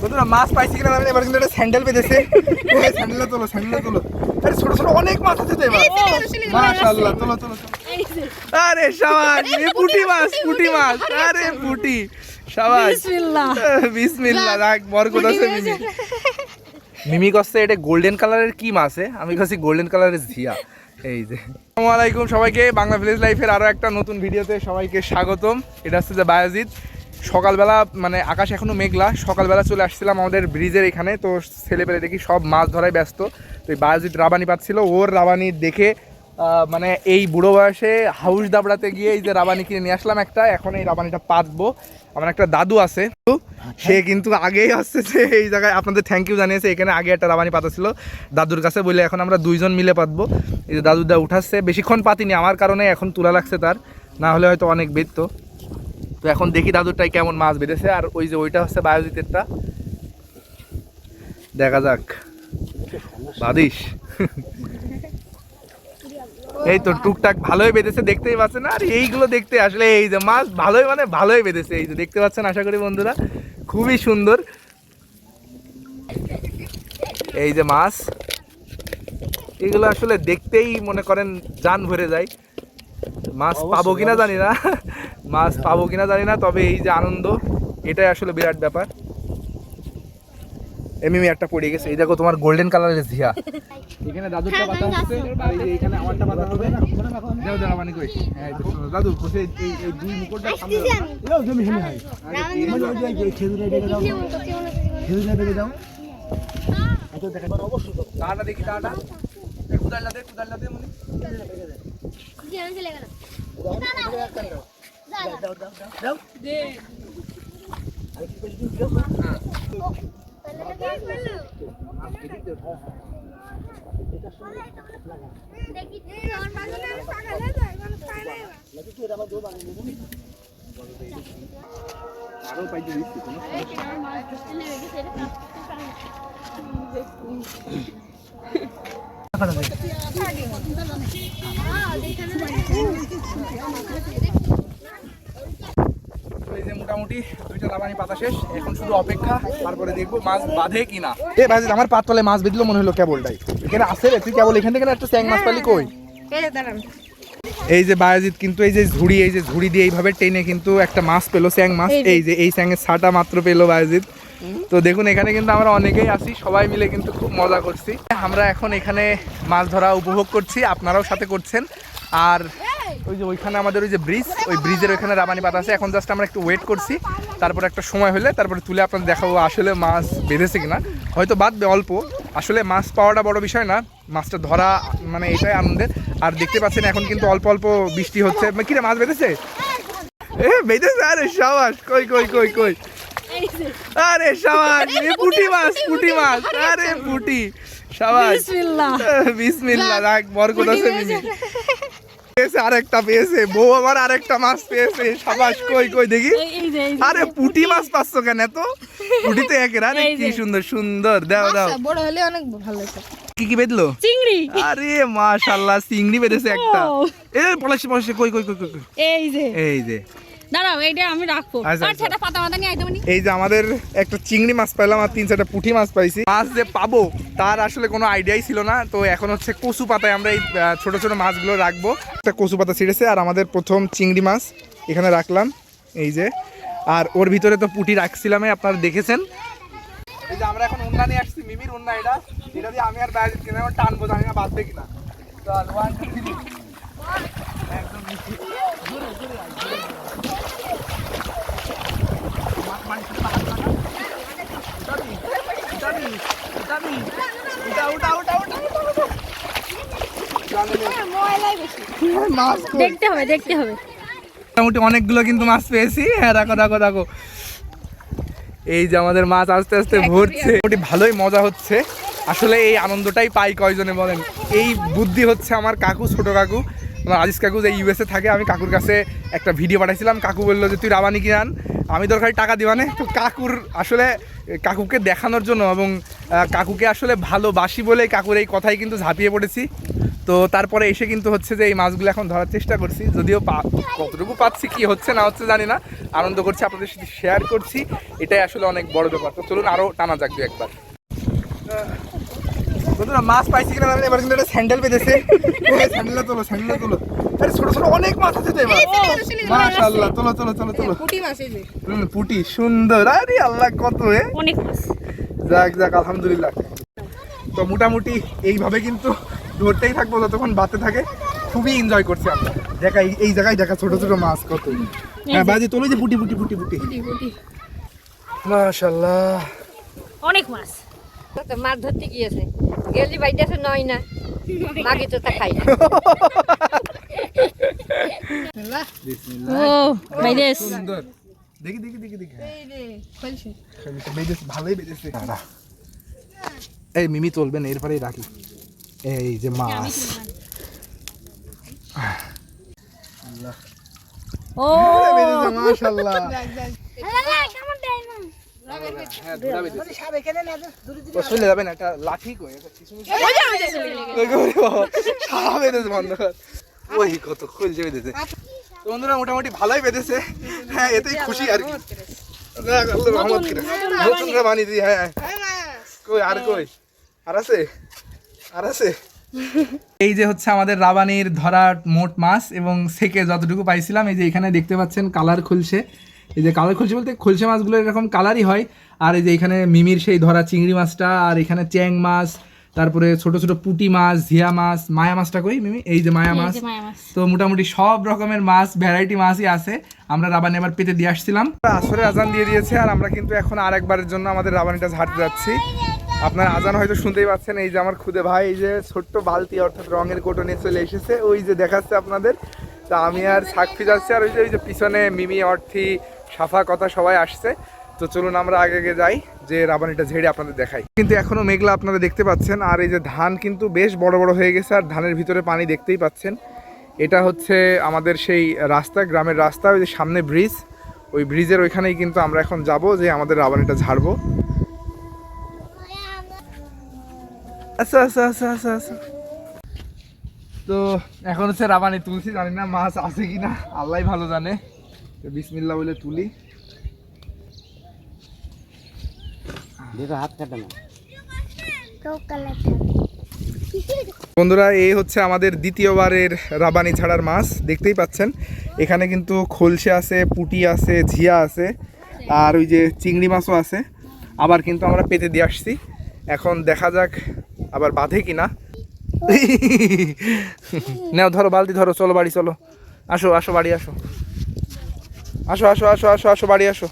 বন্ধুরা মাছ পাইছি কিনা আমি এবার কিন্তু একটা স্যান্ডেল পেতেছে। স্যান্ডেলটা তোলো, স্যান্ডেলটা তোলো। আরে ছোট ছোট অনেক মাছ আছে তো এবার। মাশাআল্লাহ, তোলো তোলো। আরে শাবাশ, পুঁটি মাছ, পুঁটি মাছ। আরে পুঁটি, শাবাশ, বিসমিল্লাহ বিসমিল্লাহ। রাখ, বরকত আছে। মিমি মিমি কাছে এটা গোল্ডেন কালারের কি মাছ? আমি কাছে গোল্ডেন কালারের ঝিয়া। এই যে আসসালামু আলাইকুম সবাইকে, বাংলা ভিলেজ লাইফের আরো একটা নতুন ভিডিওতে সবাইকে স্বাগতম। এটা হচ্ছে যে বায়াজিৎ। সকালবেলা মানে আকাশ এখনো মেঘলা, সকালবেলা চলে আসছিলাম আমাদের ব্রিজের এখানে। তো ছেলেপেলে দেখি সব মাছ ধরায় ব্যস্ত। তো এই বায়াজিৎ রাবানি পাচ্ছিল, ওর রাবানি দেখে মানে এই বুড়ো বয়সে হাউস দাবড়াতে গিয়ে এই যে রাবানি কিনে নিয়ে আসলাম একটা। এখন এই রাবানিটা পাতবো। আমার একটা দাদু আছে, সে কিন্তু আগেই আসছে যে এই জায়গায় আপনাদের থ্যাংক ইউ জানিয়েছে। এখানে আগে একটা রাবানি পাতা ছিল দাদুর কাছে, বলে এখন আমরা দুইজন মিলে পাতবো। এই যে দাদুদা উঠাচ্ছে, বেশিক্ষণ পাতিনি আমার কারণে, এখন তোলা লাগছে তার, না হলে হয়তো অনেক বেঁধতো। তো এখন দেখি দাদুরটাই কেমন মাছ বেঁধেছে। আর ওই যে ওইটা হচ্ছে বায়োজিতেরটা, দেখা যাক বাদিস। এই তো টুকটাক ভালোই বেঁধেছে, দেখতেই পাচ্ছেন। আর এইগুলো দেখতে আসলে এই যে মাছ ভালোই মানে ভালোই বেঁধেছে, এই যে দেখতে পাচ্ছেন আশা করি বন্ধুরা, খুবই সুন্দর। এই যে মাছ, এগুলো আসলে দেখতেই মনে করেন জান ভরে যায়। মাছ পাবো কিনা জানি না, মাছ পাবো কিনা জানি না, তবে এই যে আনন্দ, এটাই আসলে বিরাট ব্যাপার। এমনি একটা পড়ে গেছে, এই দেখো তোমার গোল্ডেন কালারের ঝিয়া। এখানে দাদুরটা পাতা হচ্ছে, আর এই যে এখানে আমারটা পাতা হবে। দাও দাও মানে কই, হ্যাঁ দাদু বসে এই দুই মুকুটটা সামনে দাও। জমি হিমে হয় আরে খেজুরে বেগে দাও, খেজুরে বেগে দাও। এত দেখা অবশ্যই দাঁড়া দেখি, দাঁড়া কুদাল্লা দে মানে জি আমি চলে গেলাম। দাও দাও দাও দাও দে আর কি করে দিও। হ্যাঁ আরো পাইতে দিচ্ছি কোনো মোটামুটি দুইটা রাবানি পাতা শেষ, এখন শুধু অপেক্ষা, তারপরে দেখবো মাছ বাঁধে কিনা। এ ভাই আমার পাত তলে মাছ বেঁধলো মনে হলো কেবলটাই। এখানে আসে রে, তুই কেবল এখান থেকে একটা স্যাং মাছ পালি কই? এই যে বায়াজিৎ কিন্তু এই যে ঝুড়ি দিয়ে এইভাবে টেনে কিন্তু একটা মাছ পেলো, স্যাং মাছ। এই যে এই স্যাংয়ের ছাটা মাত্র পেলো বায়াজিৎ। তো দেখুন এখানে কিন্তু আমরা অনেকেই আছি, সবাই মিলে কিন্তু খুব মজা করছি। আমরা এখন এখানে মাছ ধরা উপভোগ করছি, আপনারাও সাথে করছেন। আর ওই যে ওইখানে আমাদের ওই যে ব্রিজ, ওই ব্রিজের ওইখানে রাবানি পাতা আছে। এখন জাস্ট আমরা একটু ওয়েট করছি, তারপর একটা সময় হলে তারপরে তুলে আপনাদের দেখাবো আসলে মাছ বেঁধেছে কিনা। হয়তো বাঁধবে অল্প, আসলে মাছ পাওয়াটা বড় বিষয় না, মাছটা ধরা মানে এটাই আনন্দের। আর দেখতে পাচ্ছেন এখন কিন্তু অল্প অল্প বৃষ্টি হচ্ছে। কিরে মাছ বেঁধেছে? বেঁধেছে, আরে সাবাস। কই কই কই কই, আরে সাবাস, পুঁটি মাছ, পুঁটি মাছ। আরে পুঁটি, সাবাস, বিসমিল্লাহ। রাখ, বরকত আছে। মিমি আরেকটা পেয়েছে, বউ আমার আরেকটা মাছ পেয়েছে, সাবাস। কই কই দেখি, আরে পুঁটি মাছ পাচ্ছ কেন? তো পুঁটি তো একের, আরে কি সুন্দর সুন্দর। দাও দাও, বড় হলে অনেক ভালো হতো। কি কি বেঁধলো? চিংড়ি। আরে মাশাআল্লাহ, চিংড়ি বেঁধেছে একটা। এ পলাশ পলাশ, কই কই কই কই, এই যে দাঁড়াও, এইটা আমি রাখবো। আর সেটা পাতা পাতা নিয়ে আইতে মানে। এই যে আমাদের একটা চিংড়ি মাছ পাইলাম, আর 3-4টা পুঁটি মাছ পাইছি। মাছ যে পাবো তার আসলে কোনো আইডিয়াই ছিল না। তো এখন হচ্ছে কচু পাতায় আমরা এই ছোট ছোট মাছগুলো রাখবো। একটা কচু পাতা ছিঁড়েছে, আর আমাদের প্রথম চিংড়ি মাছ এখানে রাখলাম। এই যে, আর ওর ভিতরে তো পুঁটি রাখছিলাম, আপনারা দেখেছেন। এই যে আমরা এখন উন্না নিয়ে আসছি, মিমির উন্না। এটা দিয়ে আমি আর বাইরে কিনে টানবো, জানি না বাঁধবে কিনা। একদম দেখতে হবে দেখতে হবে। মোটামুটি অনেকগুলো কিন্তু মাছ পেয়েছি। হ্যাঁ রাখো রাখো রাখো। এই যে আমাদের মাছ আস্তে আস্তে ভরছে, মোটামুটি ভালোই মজা হচ্ছে। আসলে এই আনন্দটাই পাই কয়জনে বলেন? এই বুদ্ধি হচ্ছে আমার কাকু, ছোট কাকু, আমার আজিজ কাকু, যে ইউএসএ থাকে। আমি কাকুর কাছে একটা ভিডিও পাঠাইছিলাম, কাকু বললো যে তুই রাবানি কিনে আন, আমি দরকারি টাকা দিবা না। তো কাকুর আসলে কাকুকে দেখানোর জন্য এবং কাকুকে আসলে ভালোবাসি বলে কাকুর এই কথাই কিন্তু ঝাঁপিয়ে পড়েছি। তো তারপরে এসে কিন্তু হচ্ছে যে এই মাছগুলো এখন ধরার চেষ্টা করছি, যদিও কতটুকু পাচ্ছি কি হচ্ছে না হচ্ছে জানি না, আনন্দ করছি, আপনাদের সাথে শেয়ার করছি, এটাই আসলে অনেক বড় ব্যাপার। তো চলুন আরও টানা যাক দু একবার। বন্ধুরা মাছ পাইছি কিনা জানি, এবার কিন্তু একটা স্যান্ডেল পেতেছে, স্যান্ডেলটা তোলো, স্যান্ডেলটা তোলো। আরে ছোট ছোট অনেক মাছ আছে তো এবার, মাশাআল্লাহ, তোলো তোলো তোলো তোলো। পুঁটি মাছ এই যে, পুঁটি সুন্দর, আরে আল্লাহ কত অনেক মাছ। যাক যাক আলহামদুলিল্লাহ। তো মোটামুটি এইভাবে কিন্তু ধরতেই থাকবো যতক্ষণ বাতে থাকে, খুবই এনজয় করছি আমরা। দেখা এই জায়গায় দেখা ছোট ছোট মাছ কত। হ্যাঁ বাজি তোলো, যে পুঁটি পুঁটি পুঁটি পুঁটি, মাশাআল্লাহ অনেক মাছ। তো মাছ ধরতে গিয়েছে, গেলি বাইতেছে নয় না, মাগি তো তা খাই। ও বাইদেস সুন্দর, দেখি দেখি দেখি দেখি, এই রে ফলছে, বেজেছে, ভালোই বেজেছে। এই মিমি চলবে না, এরপরেই রাখি। এই যে মাছ, ও মাশাআল্লাহ। চলে যাবে না, একটা লাঠি কই, ওই কত খুলছে বেঁধেছে। তো বন্ধুরা মোটামুটি ভালোই বেঁধেছে, হ্যাঁ এতেই খুশি আর কি। নতুন বানিয়ে দিই, হ্যাঁ কই আর কই আর আছে আর আছে। এই যে হচ্ছে আমাদের রাবানির ধরা মোট মাছ, এবং সেকে যতটুকু পাইছিলাম, এই যে এখানে দেখতে পাচ্ছেন কালার খুলছে। এই যে কালার খুলছে বলতে খলসে মাছগুলো এরকম কালারই হয়। আর এই যে এখানে মিমির সেই ধরা চিংড়ি মাছটা, আর এখানে চ্যাং মাছ, তারপরে ছোট ছোট পুঁটি মাছ, ঝিয়া মাছ, মায়া মাছটা কই মিমি, এই যে মায়া মাছ। তো মোটামুটি সব রকমের মাছ, ভ্যারাইটি মাছই আছে। আমরা রাবানি এবার পেতে দিয়ে আসছিলাম, আসরে আজান দিয়ে দিয়েছে, আর আমরা কিন্তু এখন আরেকবারের জন্য আমাদের রাবানিটা ঝাড়তে যাচ্ছি। আপনার আজান হয়তো শুনতেই পাচ্ছেন। এই যে আমার খুদে ভাই এই যে ছোট্ট বালতি অর্থাৎ রঙের কোটো নিয়ে চলে এসেছে, ওই যে দেখাচ্ছে আপনাদের। তা আমি আর সাক্ষী যাচ্ছি, আর ওই যে পিছনে মিমি, অর্থি, সাফা, কথা সবাই আসছে। তো চলুন আমরা আগে যাই, যে রাবানিটা ঝেড়ে আপনাদের দেখাই। কিন্তু এখনো মেঘলা আপনারা দেখতে পাচ্ছেন, আর এই যে ধান কিন্তু বেশ বড় বড় হয়ে গেছে, আর ধানের ভিতরে পানি দেখতেই পাচ্ছেন। এটা হচ্ছে আমাদের সেই রাস্তা, গ্রামের রাস্তা, ওই যে সামনে ব্রিজ, ওই ব্রিজের ওইখানেই কিন্তু আমরা এখন যাব, যে আমাদের রাবানিটা ঝাড়বো। আচ্ছা আচ্ছা আচ্ছা আচ্ছা আচ্ছা। তো এখন হচ্ছে রাবানি তুলছি, জানি না মাছ আছে কিনা, আল্লাহ ভালো জানে। বিসমিল্লাহ বলে তুলি। বন্ধুরা এই হচ্ছে আমাদের দ্বিতীয়বারের রাবানি ছাড়ার মাছ, দেখতেই পাচ্ছেন। এখানে কিন্তু খলসে আছে, পুঁটি আছে, ঝিয়া আছে, আর ওই যে চিংড়ি মাছও আছে। আবার কিন্তু আমরা পেতে দিয়ে আসছি, এখন দেখা যাক আবার বাঁধে কিনা। নাও ধরো, বালতি ধরো, চলো বাড়ি চলো, আসো আসো বাড়ি আসো, আসো আসো আসো আসো আসো বাড়ি আসো।